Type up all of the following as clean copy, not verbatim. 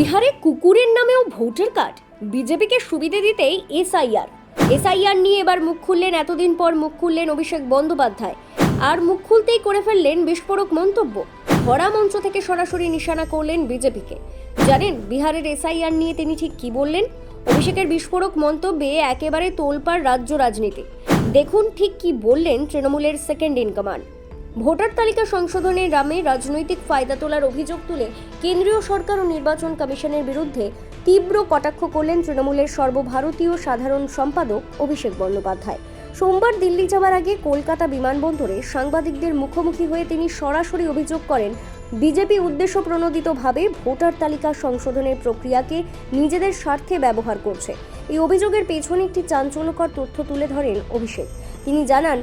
বিহারে কুকুরের নামেও ভোটার কার্ড, বিজেপিকে সুবিধে দিতেই এসআইআর নিয়ে এবার মুখ খুললেন, এতদিন পর মুখ খুললেন অভিষেক বন্দ্যোপাধ্যায়। আর মুখ খুলতেই করে ফেললেন বিস্ফোরক মন্তব্য। ভরা মঞ্চ থেকে সরাসরি নিশানা করলেন বিজেপিকে। জানেন বিহারের এসআইআর নিয়ে তিনি ঠিক কি বললেন? অভিষেকের বিস্ফোরক মন্তব্যে একেবারে তোলপাড় রাজ্য রাজনীতি। দেখুন ঠিক কি বললেন তৃণমূলের সেকেন্ড ইন কমান্ড। ভোটার তালিকা সংশোধনের নামে রাজনৈতিক ফায়দা তোলার অভিযোগ তুলে কেন্দ্রীয় সরকার ও নির্বাচন কমিশনের বিরুদ্ধে তীব্র কটাক্ষ করলেন তৃণমূলের সর্বভারতীয় সাধারণ সম্পাদক অভিষেক বন্দ্যোপাধ্যায়। সোমবার দিল্লি যাওয়ার আগে কলকাতা বিমানবন্দরে সাংবাদিকদের মুখোমুখি হয়ে তিনি সরাসরি অভিযোগ করেন, বিজেপি উদ্দেশ্যপ্রণোদিতভাবে ভোটার তালিকা সংশোধনের প্রক্রিয়াকে নিজেদের স্বার্থে ব্যবহার করছে। এই অভিযোগের পেছনে একটি চাঞ্চল্যকর তথ্য তুলে ধরেন অভিষেক। তিনি জানান,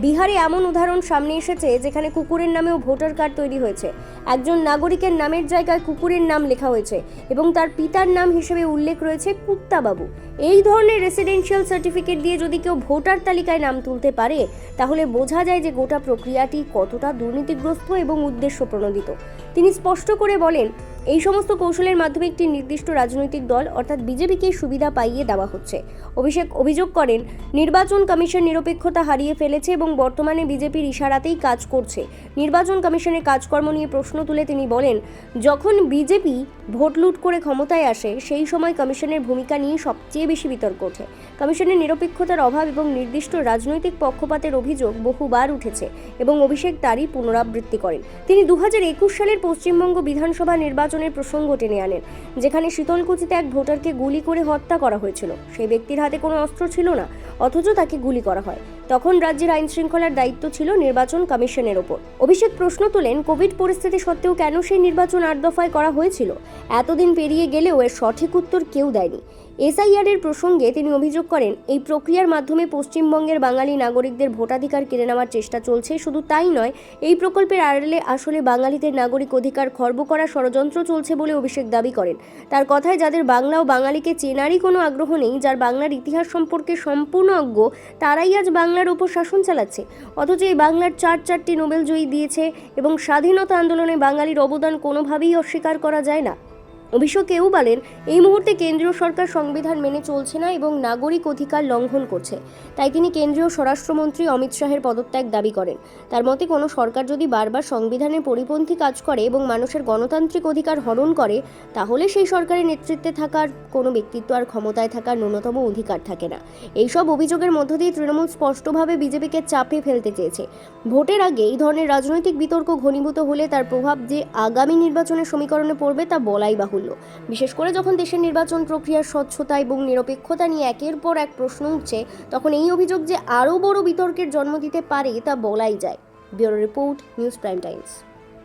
বিহারে এমন উদাহরণ সামনে এসেছে যেখানে কুকুরের নামেও ভোটার কার্ড তৈরি হয়েছে। একজন নাগরিকের নামের জায়গায় কুকুরের নাম লেখা হয়েছে এবং তার পিতার নাম হিসেবে উল্লেখ রয়েছে কুত্তাবাবু। এই ধরনের রেসিডেন্সিয়াল সার্টিফিকেট দিয়ে যদি কেউ ভোটার তালিকায় নাম তুলতে পারে, তাহলে বোঝা যায় যে গোটা প্রক্রিয়াটি কতটা দুর্নীতিগ্রস্ত এবং উদ্দেশ্যপ্রণোদিত। তিনি স্পষ্ট করে বলেন, এই সমস্ত কৌশলের মাধ্যমে একটি নির্দিষ্ট রাজনৈতিক দল অর্থাৎ বিজেপিকে সুবিধা পাইয়ে দেওয়া হচ্ছে। অভিষেক অভিযোগ করেন, নির্বাচন কমিশন নিরপেক্ষতা হারিয়ে ফেলেছে এবং বর্তমানে বিজেপির ইশারাতেই কাজ করছে। নির্বাচন কমিশনের কাজকর্ম নিয়ে প্রশ্ন তুলে তিনি বলেন, যখন বিজেপি ভোট লুট করে ক্ষমতায় আসে সেই সময় কমিশনের ভূমিকা নিয়ে সবচেয়ে বেশি বিতর্ক ওঠে। কমিশনের নিরপেক্ষতার অভাব এবং নির্দিষ্ট রাজনৈতিক পক্ষপাতের অভিযোগ বহুবার উঠেছে এবং অভিষেক তারই পুনরাবৃত্তি করেন। তিনি 2021 সালের পশ্চিমবঙ্গ বিধানসভা নির্বাচনের প্রসঙ্গ টেনে আনেন, যেখানে শীতলকুচিতে এক ভোটারকে গুলি করে হত্যা করা হয়েছিল। সেই ব্যক্তির হাতে কোনো অস্ত্র ছিল না, অথচ তাকে গুলি করা হয়। তখন রাজ্যের আইন শৃঙ্খলার দায়িত্ব ছিল নির্বাচন কমিশনের ওপর। অভিষেক প্রশ্ন তোলেন, কোভিড পরিস্থিতি সত্ত্বেও কেন সেই নির্বাচন 8 দফায় করা হয়েছিল? এতদিন পেরিয়ে গেলেও এর সঠিক উত্তর কেউ দেয়নি। এসআইআর এর প্রসঙ্গে তিনি অভিযোগ করেন, এই প্রক্রিয়ার মাধ্যমে পশ্চিমবঙ্গের বাঙালি নাগরিকদের ভোটাধিকার কেড়ে নেওয়ার চেষ্টা চলছে। শুধু তাই নয়, এই প্রকল্পের আড়ালে আসলে বাঙালিদের নাগরিক অধিকার খর্ব করার ষড়যন্ত্র চলছে বলে অভিষেক দাবি করেন। তার কথায়, যাদের বাংলা ও বাঙালিকে চেনারই কোনো আগ্রহ নেই, যার বাংলার ইতিহাস সম্পর্কে সম্পূর্ণ অজ্ঞ, তারাই আজ বাংলার ওপর শাসন চালাচ্ছে। অথচ এই বাংলার 4টি নোবেল জয়ী দিয়েছে এবং স্বাধীনতা আন্দোলনে বাঙালির অবদান কোনোভাবেই অস্বীকার করা যায় না। অভিষেক এও বলেন, এই মুহূর্তে কেন্দ্রীয় সরকার সংবিধান মেনে চলছে না এবং নাগরিক অধিকার লঙ্ঘন করছে। তাই তিনি কেন্দ্রীয় স্বরাষ্ট্রমন্ত্রী অমিত শাহের পদত্যাগ দাবি করেন। তার মতে, কোনো সরকার যদি বারবার সংবিধানের পরিপন্থী কাজ করে এবং মানুষের গণতান্ত্রিক অধিকার হরণ করে, তাহলে সেই সরকারের নেতৃত্বে থাকার কোনো ব্যক্তিত্ব আর ক্ষমতায় থাকার ন্যূনতম অধিকার থাকে না। এইসব অভিযোগের মধ্য দিয়ে তৃণমূল স্পষ্টভাবে বিজেপিকে চাপে ফেলতে চেয়েছে। ভোটের আগে এই ধরনের রাজনৈতিক বিতর্ক ঘনীভূত হলে তার প্রভাব যে আগামী নির্বাচনের সমীকরণে পড়বে তা বলাই বাহুল্য। বিশেষ করে যখন দেশের নির্বাচন প্রক্রিয়ার স্বচ্ছতা এবং নিরপেক্ষতা নিয়ে একের পর এক প্রশ্ন উঠছে, তখন এই অভিযোগ যে আরও বড় বিতর্কের জন্ম দিতে পারে তা বলাই যায়। Bureau report, news prime Times.